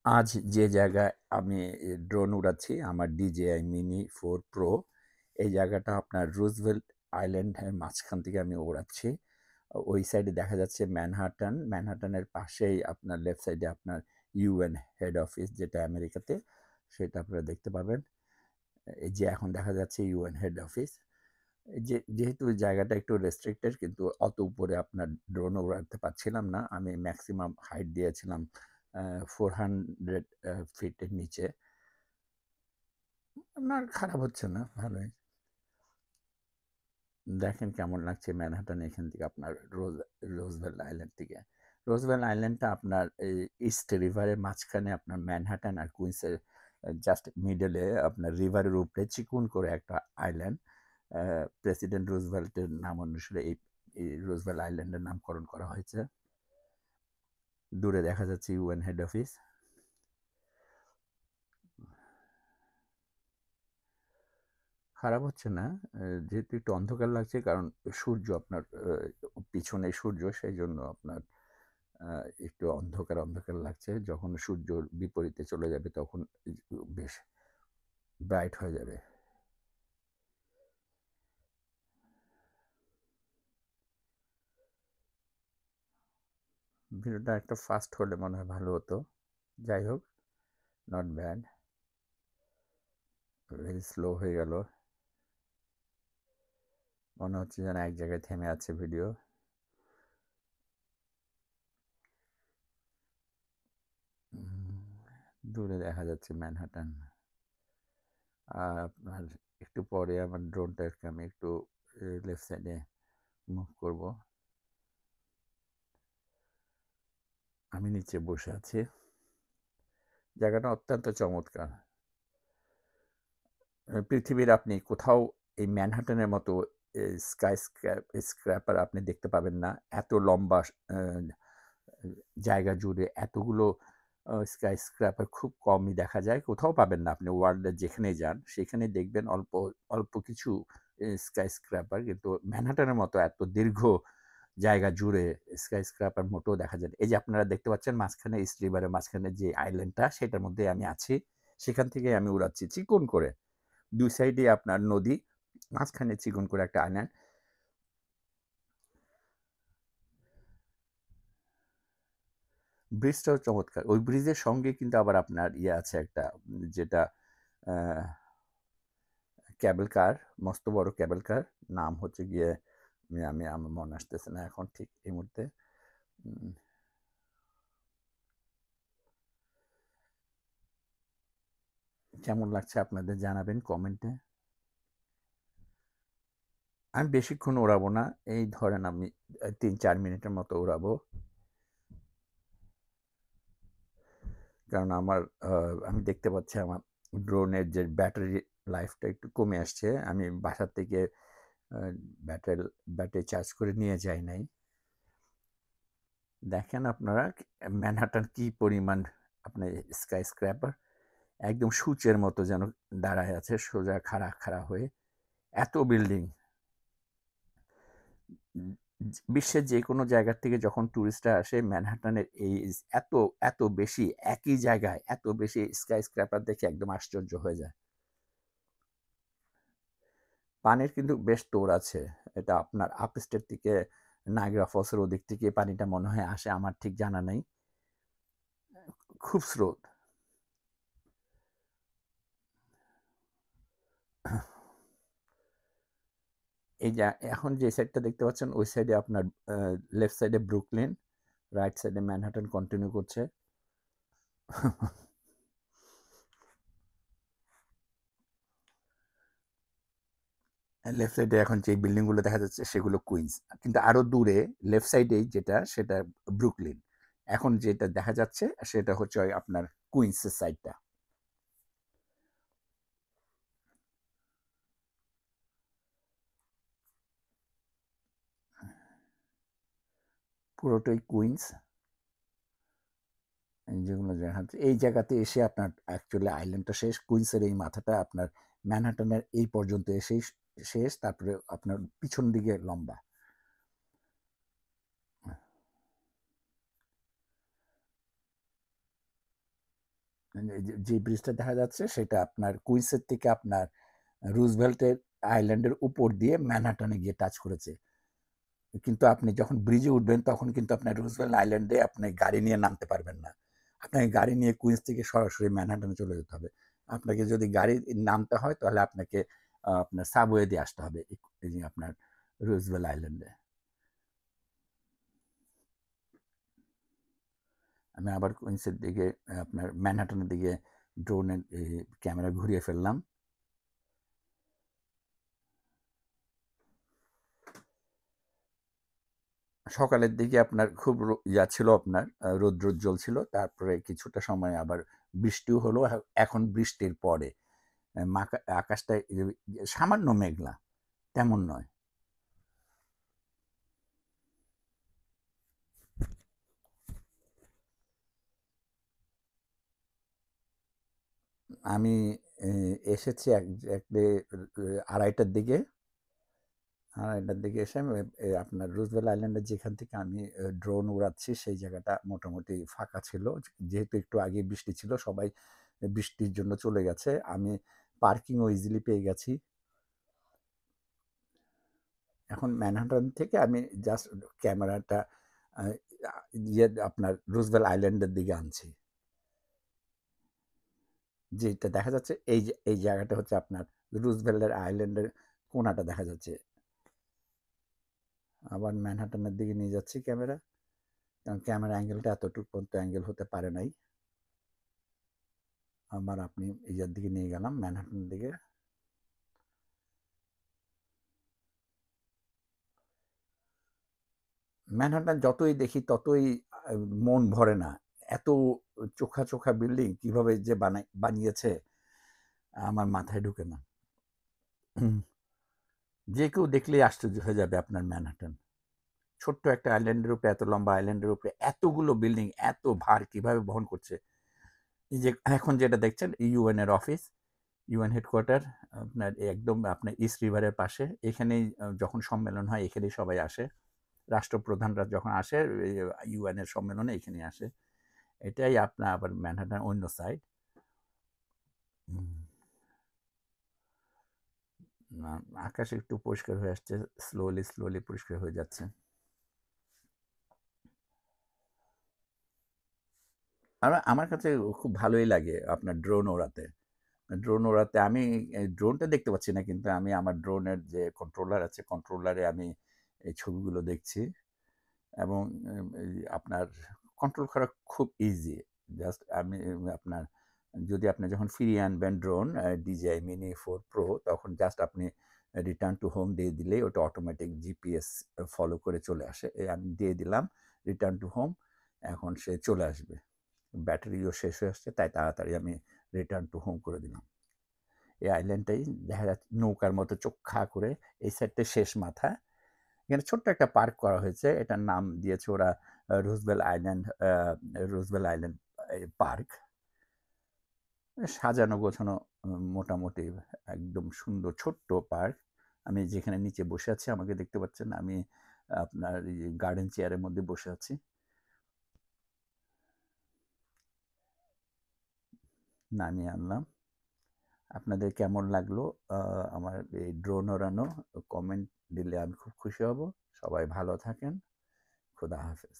আজ যে জায়গায় আমি ড্রোন উড়াচ্ছি, আমার DJI Mini 4 Pro, এই জায়গাটা আপনার রুজভেল্ট আইল্যান্ডের মাঝখান থেকে আমি উড়াচ্ছি। ওই সাইডে দেখা যাচ্ছে ম্যানহাটন। ম্যানহাটনের পাশেই আপনার লেফট সাইডে আপনার UN হেড অফিস, যেটা আমেরিকাতে, সেটা আপনারা দেখতে পাবেন। এই যে এখন দেখা যাচ্ছে UN হেড অফিস। যেহেতু জায়গাটা একটু রেস্ট্রিক্টেড, কিন্তু অত উপরে আপনার ড্রোন উড়াতে পারছিলাম না। আমি ম্যাক্সিমাম হাইট দিয়েছিলাম 400 ফিটের নিচে। আপনার খারাপ হচ্ছে না, ভালোই। দেখেন কেমন লাগছে ম্যানহাটন এখান থেকে আপনার রোজভেল আইল্যান্ড থেকে। রোজভেল আইল্যান্ডটা আপনার এই ইস্ট রিভারের মাঝখানে, আপনার ম্যানহাটন আর কুইন্সের জাস্ট মিডলে, আপনার রিভারের উপরে চিকুন করে একটা আইল্যান্ড। প্রেসিডেন্ট রুজভেল্টের নাম অনুসারে এই রুজভেল্ট আইল্যান্ডের নামকরণ করা হয়েছে। দূরে দেখা যাচ্ছে UN হেড অফিস। খারাপ হচ্ছে না, যেহেতু একটু অন্ধকার লাগছে, কারণ সূর্য আপনার পিছনে সূর্য, সেই জন্য আপনার একটু অন্ধকার অন্ধকার লাগছে। যখন সূর্যর বিপরীতে চলে যাবে তখন বেশ ব্রাইট হয়ে যাবে। ভিডিওটা একটা ফাস্ট হলে মনে হয় ভালো হতো। যাই হোক, নট ব্যাড। ভেরি স্লো হয়ে গেল, মনে হচ্ছে যেন এক জায়গায় থেমে আছে ভিডিও। দূরে দেখা যাচ্ছে ম্যানহাটন। আর আপনার একটু পরে আমার ড্রোনটাকে আমি একটু লেফট সাইডে মুভ করব। আমি নিচে বসে আছি। জায়গাটা অত্যন্ত চমৎকার। পৃথিবীর আপনি কোথাও এই ম্যানহাটনের মতো স্ক্র্যাপার আপনি দেখতে পাবেন না। এত লম্বা জায়গা জুড়ে এতগুলো স্ক্র্যাপার খুব কমই দেখা যায়। কোথাও পাবেন না, আপনি ওয়ার্ল্ডের যেখানেই যান সেখানেই দেখবেন অল্প অল্প কিছু স্ক্র্যাপার, কিন্তু ম্যানহাটনের মতো এত দীর্ঘ জায়গা জুড়ে স্ক্র্যাপার মোটেও দেখা যায় না। এই যে আপনারা দেখতে পাচ্ছেন মাঝখানে, ইস্ট রিভারের মাঝখানে যে আইল্যান্ডটা, সেটার মধ্যে আমি আছি। সেখান থেকে আমি উড়াচ্ছি চিকন করে। দুই সাইডে আপনার নদী, মাঝখানে চিকন করে একটা আইল্যান্ড। ব্রিজটাও চমৎকার। ওই ব্রিজের সঙ্গে কিন্তু আবার আপনার ইয়ে আছে একটা, যেটা ক্যাবল কার, মস্ত বড় ক্যাবল কার। নাম হচ্ছে গিয়ে, আমার মনে আসতেছে না এখন ঠিক এই মুহূর্তে। কেমন লাগছে আপনাদের জানাবেন কমেন্টে। আমি বেশিক্ষণ ওড়াবো না, এই ধরেন আমি 3-4 মিনিটের মতো ওড়াবো। কারণ আমার আমি দেখতে পাচ্ছি আমার ড্রোনের যে ব্যাটারি লাইফটা একটু কমে আসছে। আমি বাসার থেকে ব্যাটারি চার্জ করে নিয়ে যাই নাই। দেখেন আপনারা ম্যানহাটন কি পরিমাণ আপনার স্ক্র্যাপার, একদম সূচের মতো যেন দাঁড়ায় আছে, সোজা খাড়া খাড়া হয়ে। এত বিল্ডিং, বিশ্বের যে কোনো জায়গার থেকে যখন ট্যুরিস্টরা আসে ম্যানহাটনের এই এত এত বেশি, একই জায়গায় এত বেশি স্ক্র্যাপার দেখে একদম আশ্চর্য হয়ে যায়। পানির কিন্তু বেশ তোড় আছে। এটা আপনার আপস্টেট থেকে নায়াগ্রা ফলসের ওদিক থেকে পানিটা মনে হয় আসে, আমার ঠিক জানা নেই। খুব স্রোত। এই যে এখন যে সাইডটা দেখতে পাচ্ছেন, ওই সাইডে আপনার লেফট সাইডে ব্রুকলিন, রাইট সাইডে ম্যানহাটন কন্টিনিউ করছে। লেফট সাইডে এখন যে বিল্ডিংগুলো দেখা যাচ্ছে সেগুলো কুইন্স, কিন্তু আরো দূরে লেফট সাইডে যেটা, সেটা ব্রুকলিন। এখন যেটা দেখা যাচ্ছে সেটা হচ্ছে আপনার কুইন্সের সাইডটা। পুরোটাই কুইন্স। যেগুলো দেখা যাচ্ছে এই জায়গাতে এসে আপনার অ্যাকচুয়ালি আইল্যান্ডটা শেষ, কুইন্সের এই মাথাটা আপনার ম্যানহাটনের এই পর্যন্ত এসেই শেষ, তারপরে আপনার পিছন দিকে লম্বা। যে ব্রিজটা দেখা যাচ্ছে সেটা আপনার কুইন্সের থেকে আপনার রুজভেল্টের আইল্যান্ডের উপর দিয়ে ম্যানহাটনে গিয়ে টাচ করেছে। কিন্তু আপনি যখন ব্রিজে উঠবেন তখন কিন্তু আপনার রুজভেল্ট আইল্যান্ডে আপনি গাড়ি নিয়ে নামতে পারবেন না। আপনাকে গাড়ি নিয়ে কুইন্স থেকে সরাসরি ম্যানহাটনে চলে যেতে হবে। আপনাকে যদি গাড়ি নামতে হয় তাহলে আপনাকে আপনার সাবওয়ে দিয়ে আসতে হবে এই যে আপনার রুজভেল্ট আইল্যান্ডে। আমি আবার কুইন্সের দিকে আপনার ম্যানহাটনের দিকে ড্রোনের ক্যামেরা ঘুরিয়ে ফেললাম। সকালের দিকে আপনার খুব ছিল আপনার রৌদ্রোজ্জ্বল ছিল। তারপরে কিছুটা সময় আবার বৃষ্টিও হলো। এখন বৃষ্টির পরে আকাশটা সামান্য মেঘলা, তেমন নয়। আমি এসেছি আড়াইটার দিকে। আড়াইটার দিকে এসে আমি আপনার রুজভেল্ট আইল্যান্ডের যেখান থেকে আমি ড্রোন উড়াচ্ছি সেই জায়গাটা মোটামুটি ফাঁকা ছিল। যেহেতু একটু আগে বৃষ্টি ছিল, সবাই বৃষ্টির জন্য চলে গেছে। আমি পার্কিংও ইজিলি পেয়ে গেছি। এখন ম্যানহাটন থেকে আমি জাস্ট ক্যামেরাটা আপনার রুজভেল্ট আইল্যান্ডের দিকে আনছি। যেটা দেখা যাচ্ছে এই জায়গাটা হচ্ছে আপনার রুজভেল্টের আইল্যান্ডের কোনাটা দেখা যাচ্ছে। আবার ম্যানহাটনের দিকে নিয়ে যাচ্ছি ক্যামেরা, কারণ ক্যামেরা অ্যাঙ্গেলটা এতটুকু পর্যন্ত অ্যাঙ্গেল হতে পারে নাই। আবার আপনি এই দিকে নিয়ে গেলাম ম্যানহাটনের দিকে। ম্যানহাটন যতই দেখি ততই মন ভরে না। এত চোখা চোখা বিল্ডিং কিভাবে যে বানিয়েছে আমার মাথায় ঢুকে না। যে কেউ দেখলেই আশ্চর্য হয়ে যাবে আপনার ম্যানহাটন। ছোট্ট একটা আইল্যান্ডের উপরে, এত লম্বা আইল্যান্ডের উপরে এতগুলো বিল্ডিং, এত ভার কিভাবে বহন করছে। এই যে এখন যেটা দেখছেন ইউএন এর অফিস, ইউএন হেডকোয়ার্টার আপনার একদম আপনার ইস্ট রিভারের পাশে। এখানেই যখন সম্মেলন হয় এখানেই সবাই আসে। রাষ্ট্রপ্রধানরা যখন আসে ইউএন এর সম্মেলনে এখানেই আসে। এটাই আপনার আবার ম্যানহাটন অন্য সাইড। আকাশ একটু পরিষ্কার হয়ে আসছে, স্লোলি স্লোলি পরিষ্কার হয়ে যাচ্ছে। আর আমার কাছে খুব ভালোই লাগে আপনার ড্রোন ওড়াতে। ড্রোন ওড়াতে আমি ড্রোনটা দেখতে পাচ্ছি না, কিন্তু আমি আমার ড্রোনের যে কন্ট্রোলার আছে কন্ট্রোলারে আমি এই ছবিগুলো দেখছি। এবং এই আপনার কন্ট্রোল করা খুব ইজি। জাস্ট আমি আপনার যদি আপনি যখন ফিরিয়ে আনবেন ড্রোন DJI Mini 4 Pro, তখন জাস্ট আপনি রিটার্ন টু হোম দিয়ে দিলেই ওটা অটোমেটিক জিপিএস ফলো করে চলে আসে। আমি দিয়ে দিলাম রিটার্ন টু হোম, এখন সে চলে আসবে। ব্যাটারিও শেষ হয়ে আসছে, তাই তাড়াতাড়ি আমি রিটার্ন টু হোম করে দিলাম। এই আইল্যান্ডটাই দেখা যাচ্ছে নৌকার মতো চোখা করে, এই সাইডটা শেষ মাথা। এখানে ছোট্ট একটা পার্ক করা হয়েছে, এটার নাম দিয়েছে ওরা Roosevelt island, Roosevelt island park. সাজানো গোছানো, মোটামুটি একদম সুন্দর ছোট্ট পার্ক। আমি যেখানে নিচে বসে আছি আমাকে দেখতে পাচ্ছেন, আমি আপনার গার্ডেন চেয়ারের মধ্যে বসে আছি। নামিয়ে আনলাম। আপনাদের কেমন লাগলো আমার এই ড্রোন ওড়ানো? কমেন্ট দিলে আমি খুব খুশি হব। সবাই ভালো থাকেন। খোদা হাফেজ।